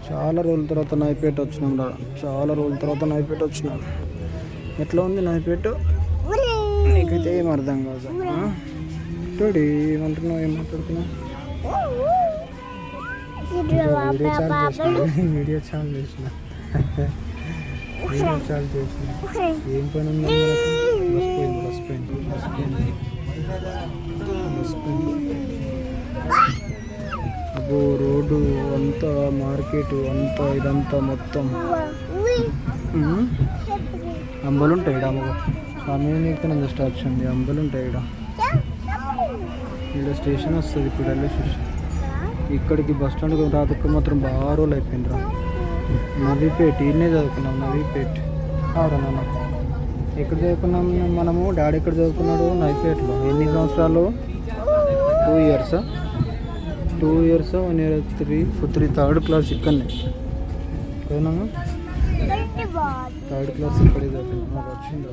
చాలా రోజుల తర్వాత నైపేట వచ్చినాం రా. చాలా రోజుల తర్వాత నైపేట వచ్చినాం. ఎట్లా ఉంది నైపేట? నీకైతే ఏం అర్థం కాదు. టోడీ ఏమంటున్నావు? ఏం మాట్లాడుతున్నావు? వీడియో చాలా చేసిన ఏం పని ఉంది? బస్ పోయింది. అబ్బో రోడ్డు అంతా, మార్కెట్ అంతా, ఇదంతా మొత్తం అంబలు ఉంటాయి ఇక్కడ. అమ్మ సమయం ఎక్కడ స్టాప్ ఉంది. అంబలు ఉంటాయి ఇక్కడ. ఇక్కడ స్టేషన్ వస్తుంది. ఇప్పుడు రైల్వే స్టేషన్. ఇక్కడికి బస్ స్టాండ్కి రాదుకు మాత్రం బాగా రోజులు అయిపోయిందిరా. నవీపేట్ ఇన్నే చదువుకున్నాం. నవీపేట్ అవురా నాన్న. ఎక్కడ చదువుకున్నాం మనము? డాడీ ఎక్కడ చదువుకున్నాడు? నవీపేట్లో. ఎన్ని సంవత్సరాలు? 2 ఇయర్సా? 2 ఇయర్స్ 1 year 3 థర్డ్ క్లాస్ ఇక్కడనే కదన్నా. థర్డ్ క్లాస్ ఇక్కడే చదువుకున్నాం. వచ్చిందా